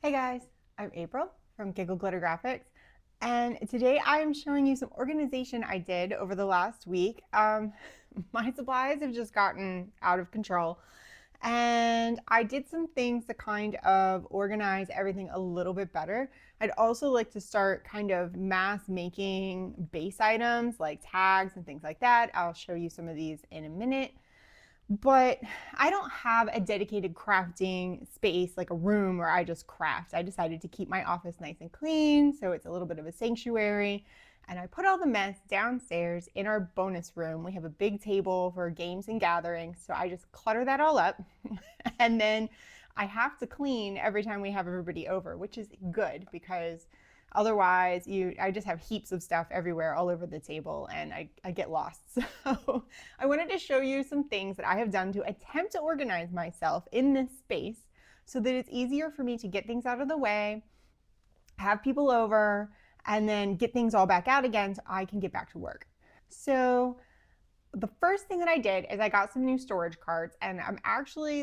Hey guys, I'm April from Giggle Glitter Graphics, and today I am showing you some organization I did over the last week. My supplies have just gotten out of control, and I did some things to kind of organize everything a little bit better. I'd also like to start kind of mass making base items like tags and things like that. I'll show you some of these in a minute. But I don't have a dedicated crafting space, like a room where I just craft. I decided to keep my office nice and clean, so it's a little bit of a sanctuary. And I put all the mess downstairs in our bonus room. We have a big table for games and gatherings, so I just clutter that all up. And then I have to clean every time we have everybody over, which is good because otherwise I just have heaps of stuff everywhere all over the table and I get lost. So I wanted to show you some things that I have done to attempt to organize myself in this space so that it's easier for me to get things out of the way, have people over, and then get things all back out again so I can get back to work. So the first thing that I did is I got some new storage carts, and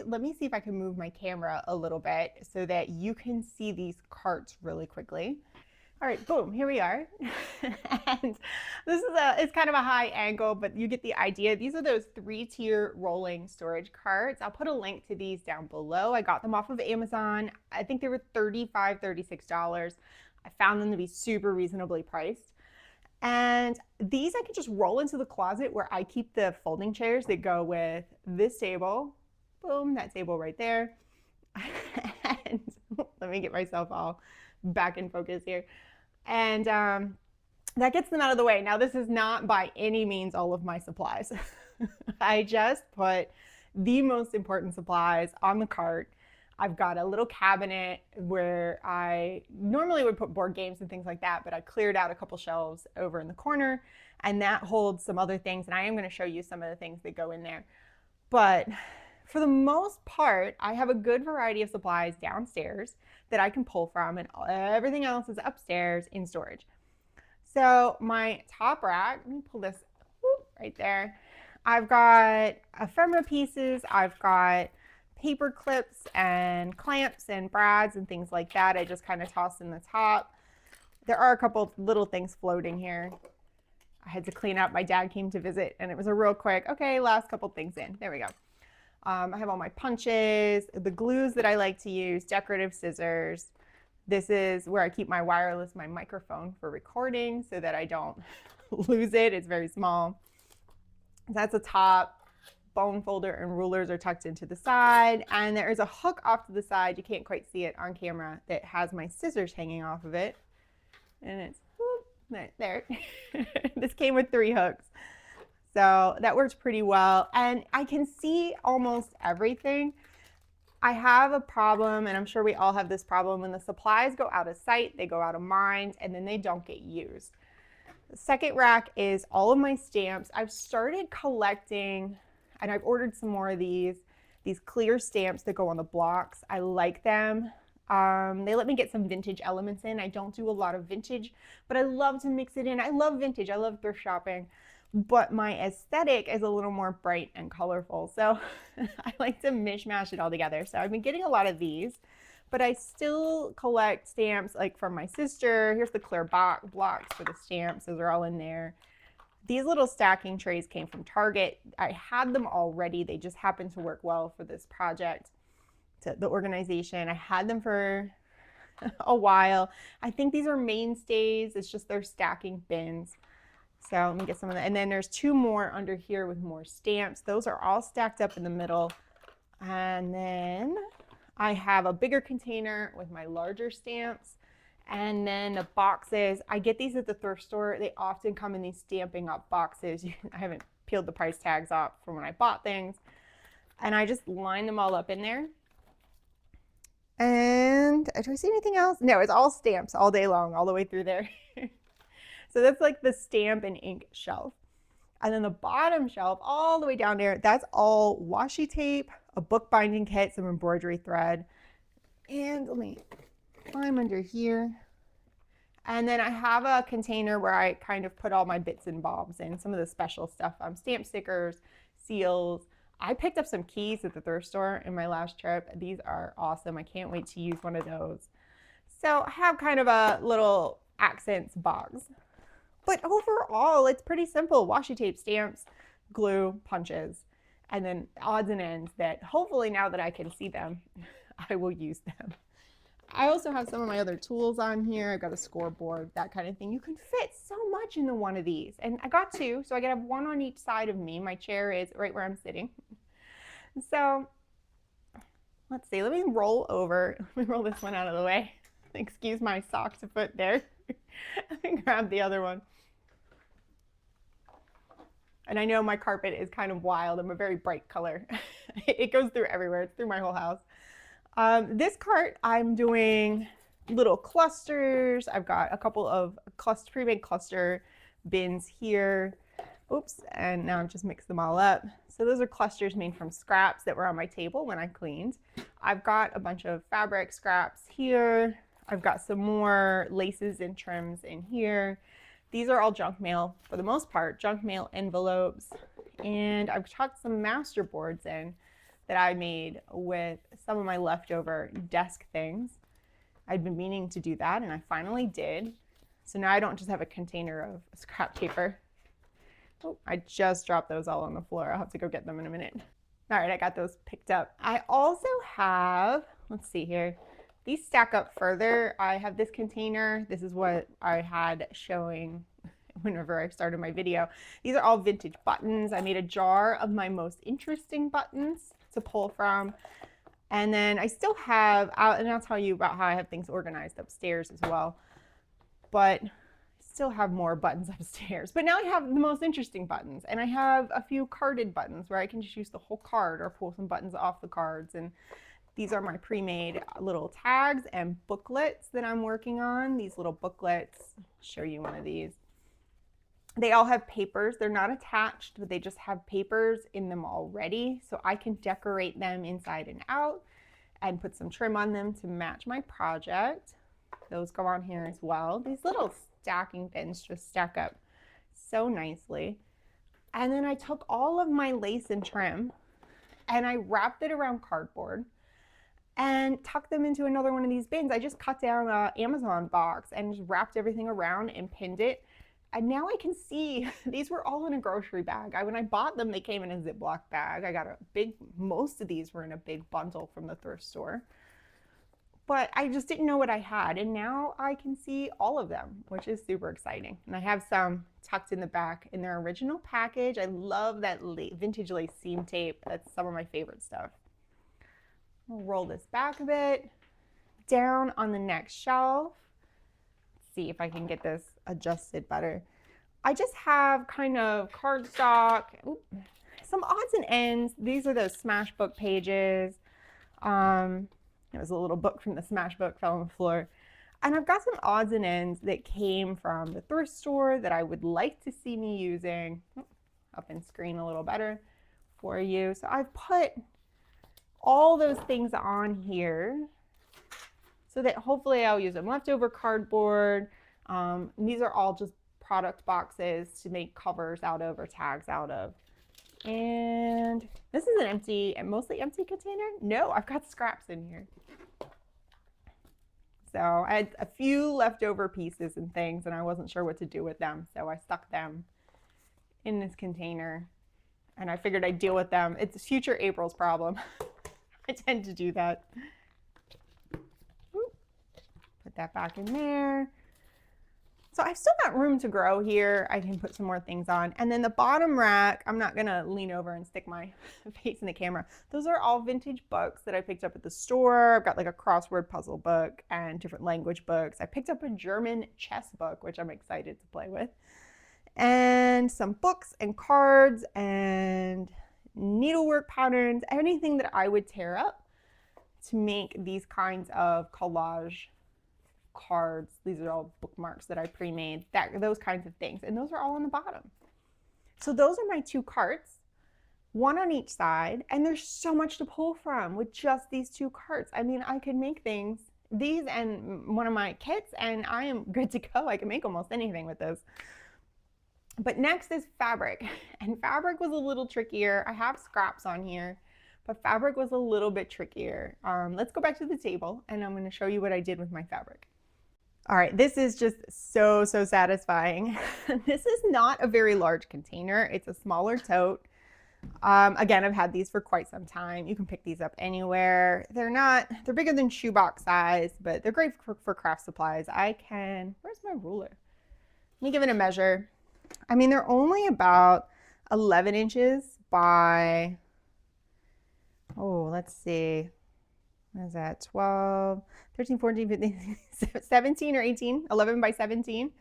let me see if I can move my camera a little bit so that you can see these carts really quickly. All right, boom, here we are. And it's kind of a high angle, but you get the idea. These are those 3-tier rolling storage carts. I'll put a link to these down below. I got them off of Amazon. I think they were $35, $36. I found them to be super reasonably priced. And these I can just roll into the closet where I keep the folding chairs that go with this table. Boom, that table right there. And let me get myself all back in focus here. And that gets them out of the way. Now, this is not by any means all of my supplies. I just put the most important supplies on the cart. I've got a little cabinet where I normally would put board games and things like that, but I cleared out a couple shelves over in the corner, and that holds some other things, and I am going to show you some of the things that go in there. But for the most part, I have a good variety of supplies downstairs that I can pull from, and everything else is upstairs in storage. So my top rack, let me pull this right there. I've got ephemera pieces, I've got paper clips and clamps and brads and things like that. I just kind of toss in the top. There are a couple little things floating here. I had to clean up. My dad came to visit and it was a real quick, okay, last couple things in. There we go. I have all my punches, the glues that I like to use, decorative scissors. This is where I keep my microphone for recording so that I don't lose it. It's very small. That's a top. Bone folder and rulers are tucked into the side, and there is a hook off to the side. You can't quite see it on camera that has my scissors hanging off of it, and it's whoop, there. This came with 3 hooks, so that works pretty well, and I can see almost everything. I have a problem, and I'm sure we all have this problem, when the supplies go out of sight, they go out of mind, and then they don't get used. The second rack is all of my stamps. I've started collecting, and I've ordered some more of these clear stamps that go on the blocks. I like them. They let me get some vintage elements in. I don't do a lot of vintage, but I love to mix it in. I love vintage. I love thrift shopping, but my aesthetic is a little more bright and colorful. So I like to mishmash it all together. So I've been getting a lot of these, but I still collect stamps like from my sister. Here's the clear blocks for the stamps. Those are all in there. These little stacking trays came from Target. I had them already. They just happened to work well for this project, the organization. I had them for a while. I think these are mainstays. It's just they're stacking bins. So let me get some of that. And then there's 2 more under here with more stamps. Those are all stacked up in the middle. And then I have a bigger container with my larger stamps. And then the boxes, I get these at the thrift store. They often come in these Stampin' Up boxes. I haven't peeled the price tags off from when I bought things. And I just line them all up in there. And do I see anything else? No, it's all stamps all day long, all the way through there. So that's like the stamp and ink shelf. And then the bottom shelf, all the way down there, that's all washi tape, a bookbinding kit, some embroidery thread. And let me climb under here. And then I have a container where I kind of put all my bits and bobs in, some of the special stuff, stamp stickers, seals. I picked up some keys at the thrift store in my last trip. These are awesome. I can't wait to use one of those. So I have kind of a little accents box. But overall, it's pretty simple. Washi tape, stamps, glue, punches, and then odds and ends that hopefully now that I can see them, I will use them. I also have some of my other tools on here. I've got a scoreboard, that kind of thing. You can fit so much into one of these. And I got two, so I can have one on each side of me. My chair is right where I'm sitting. So let's see, let me roll over. Let me roll this one out of the way. Excuse my sock to put there. Let me grab the other one. And I know my carpet is kind of wild. I'm a very bright color. It goes through everywhere. It's through my whole house. This cart, I'm doing little clusters. I've got a couple of pre-made cluster bins here. Oops, and now I've just mixed them all up. So those are clusters made from scraps that were on my table when I cleaned. I've got a bunch of fabric scraps here. I've got some more laces and trims in here. These are all junk mail for the most part, junk mail envelopes. And I've tucked some master boards in that I made with some of my leftover desk things. I'd been meaning to do that and I finally did. So now I don't just have a container of scrap paper. Oh, I just dropped those all on the floor. I'll have to go get them in a minute. All right, I got those picked up. I also have, let's see here, these stack up further. I have this container. This is what I had showing whenever I started my video. These are all vintage buttons. I made a jar of my most interesting buttons to pull from. And then I still have, and I'll tell you about how I have things organized upstairs as well. But I still have more buttons upstairs. But now I have the most interesting buttons. And I have a few carded buttons where I can just use the whole card or pull some buttons off the cards. And these are my pre-made little tags and booklets that I'm working on. These little booklets, I'll show you one of these. They all have papers. They're not attached, but they just have papers in them already. So I can decorate them inside and out and put some trim on them to match my project. Those go on here as well. These little stacking bins just stack up so nicely. And then I took all of my lace and trim and I wrapped it around cardboard and tucked them into another one of these bins. I just cut down an Amazon box and just wrapped everything around and pinned it. And now I can see these were all in a grocery bag. When I bought them, they came in a Ziploc bag. I got most of these were in a big bundle from the thrift store. But I just didn't know what I had. And now I can see all of them, which is super exciting. And I have some tucked in the back in their original package. I love that vintage lace seam tape. That's some of my favorite stuff. I'll roll this back a bit. Down on the next shelf. See if I can get this adjusted better. I just have kind of cardstock, some odds and ends. These are those Smashbook pages. It was a little book from the Smashbook, fell on the floor. And I've got some odds and ends that came from the thrift store that I would like to see me using. Up in screen a little better for you. So I've put all those things on here so that hopefully I'll use them. Leftover cardboard. These are all just product boxes to make covers out of or tags out of. And this is an empty, mostly empty container. No, I've got scraps in here. So I had a few leftover pieces and things and I wasn't sure what to do with them. So I stuck them in this container and I figured I'd deal with them. It's future April's problem. I tend to do that. Put that back in there. So I've still got room to grow here. I can put some more things on. And then the bottom rack, I'm not gonna lean over and stick my face in the camera. Those are all vintage books that I picked up at the store. I've got like a crossword puzzle book and different language books. I picked up a German chess book, which I'm excited to play with. And some books and cards and needlework patterns, anything that I would tear up to make these kinds of collage cards. These are all bookmarks that I pre-made, those kinds of things. And those are all on the bottom. So those are my two carts, one on each side. And there's so much to pull from with just these two carts. I mean, I could make things, these and one of my kits, and I am good to go. I can make almost anything with those. But next is fabric. And fabric was a little trickier. I have scraps on here, but fabric was a little bit trickier. Let's go back to the table and I'm going to show you what I did with my fabric. All right, this is just so satisfying. This is not a very large container. It's a smaller tote. Again, I've had these for quite some time. You can pick these up anywhere. They're bigger than shoebox size, but they're great for craft supplies. Where's my ruler? Let me give it a measure. I mean, they're only about 11 inches by, oh, let's see. What is that? 12, 13, 14, 15, 17 or 18, 11 by 17.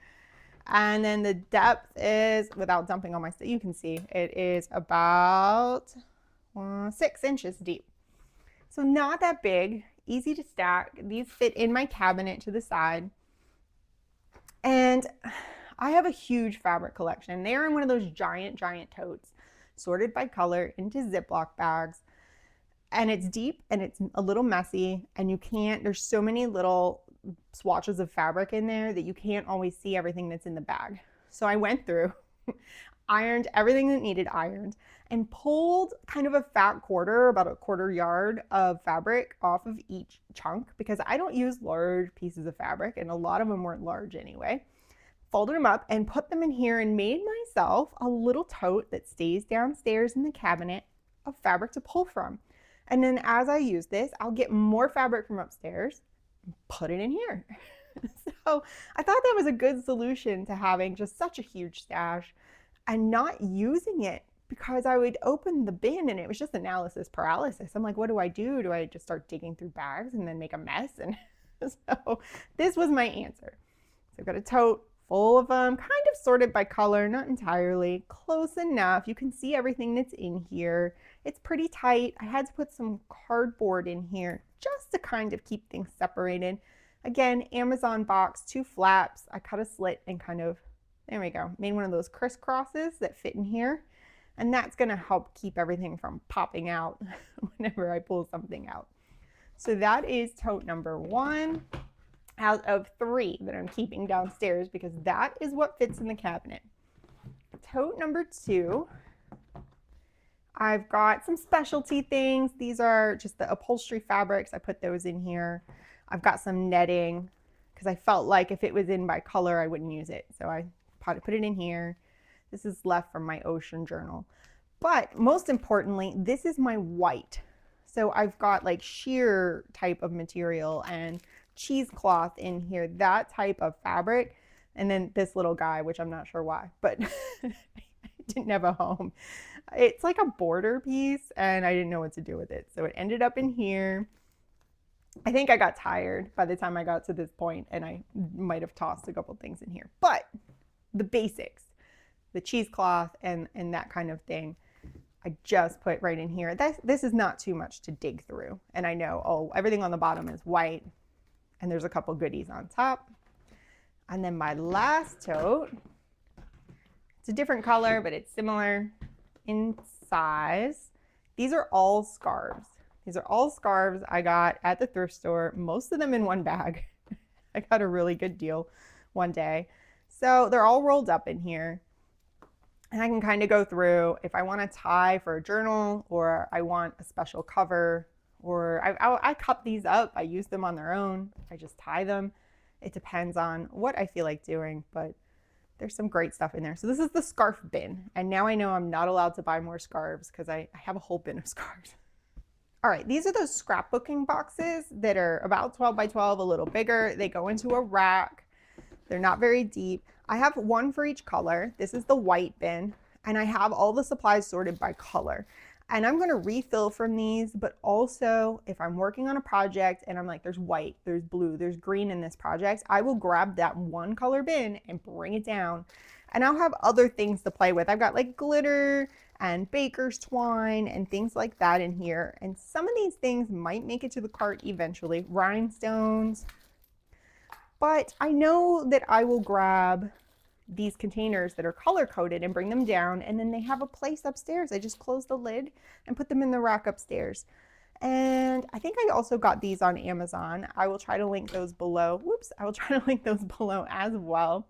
And then the depth is, without dumping all my stuff, you can see it is about 6 inches deep. So not that big, easy to stack. These fit in my cabinet to the side. And I have a huge fabric collection. They're in one of those giant totes, sorted by color into Ziploc bags. And it's deep and it's a little messy, and there's so many little swatches of fabric in there that you can't always see everything that's in the bag. So I went through, ironed everything that needed ironed, and pulled kind of a fat quarter, about a quarter yard of fabric off of each chunk, because I don't use large pieces of fabric, and a lot of them weren't large anyway. Folded them up and put them in here and made myself a little tote that stays downstairs in the cabinet of fabric to pull from. And then as I use this, I'll get more fabric from upstairs, put it in here. So I thought that was a good solution to having just such a huge stash and not using it, because I would open the bin and it was just analysis paralysis. I'm like, what do I do? Do I just start digging through bags and then make a mess? And so this was my answer. So I've got a tote full of them, kind of sorted by color, not entirely, close enough. You can see everything that's in here. It's pretty tight. I had to put some cardboard in here just to kind of keep things separated. Again, Amazon box, 2 flaps. I cut a slit and there we go, made one of those crisscrosses that fit in here. And that's gonna help keep everything from popping out whenever I pull something out. So that is tote number 1 out of 3 that I'm keeping downstairs, because that is what fits in the cabinet. Tote number 2, I've got some specialty things. These are just the upholstery fabrics. I put those in here. I've got some netting because I felt like if it was in by color, I wouldn't use it. So I put it in here. This is left from my ocean journal. But most importantly, this is my white. So I've got like sheer type of material and cheesecloth in here, that type of fabric. And then this little guy, which I'm not sure why, but I didn't have a home. It's like a border piece and I didn't know what to do with it. So it ended up in here. I think I got tired by the time I got to this point and I might have tossed a couple things in here. But the basics, the cheesecloth and that kind of thing, I just put right in here. This is not too much to dig through. And I know, oh, everything on the bottom is white and there's a couple goodies on top. And then my last tote, it's a different color, but it's similar in size. These are all scarves. These are all scarves I got at the thrift store, most of them in one bag. I got a really good deal one day. So they're all rolled up in here. And I can kind of go through if I want to tie for a journal, or I want a special cover, or I cut these up. I use them on their own. I just tie them. It depends on what I feel like doing, but there's some great stuff in there. So this is the scarf bin. And now I know I'm not allowed to buy more scarves because I have a whole bin of scarves. All right, these are those scrapbooking boxes that are about 12 by 12, a little bigger. They go into a rack. They're not very deep. I have one for each color. This is the white bin, and I have all the supplies sorted by color. And I'm gonna refill from these, but also if I'm working on a project and I'm like, there's white, there's blue, there's green in this project, I will grab that one color bin and bring it down. And I'll have other things to play with. I've got like glitter and baker's twine and things like that in here. And some of these things might make it to the cart eventually, rhinestones. But I know that I will grab these containers that are color coded and bring them down, and then they have a place upstairs. I just close the lid and put them in the rack upstairs. And I think I also got these on Amazon. I will try to link those below. Whoops, I will try to link those below as well.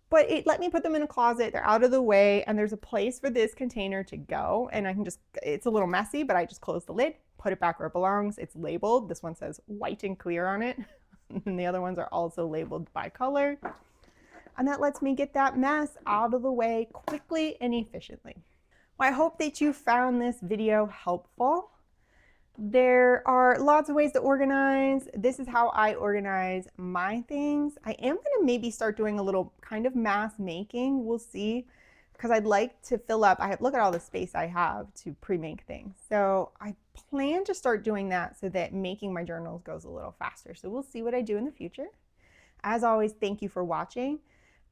But it let me put them in a closet. They're out of the way, and there's a place for this container to go. And I can just, it's a little messy, but I just close the lid, put it back where it belongs. It's labeled. This one says white and clear on it. And the other ones are also labeled by color. And that lets me get that mess out of the way quickly and efficiently. Well, I hope that you found this video helpful. There are lots of ways to organize. This is how I organize my things. I am going to maybe start doing a little kind of mass making. We'll see, because I'd like to fill up. Look at all the space I have to pre-make things. So I plan to start doing that so that making my journals goes a little faster. So we'll see what I do in the future. As always, thank you for watching.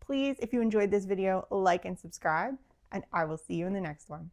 Please, if you enjoyed this video, like and subscribe, and I will see you in the next one.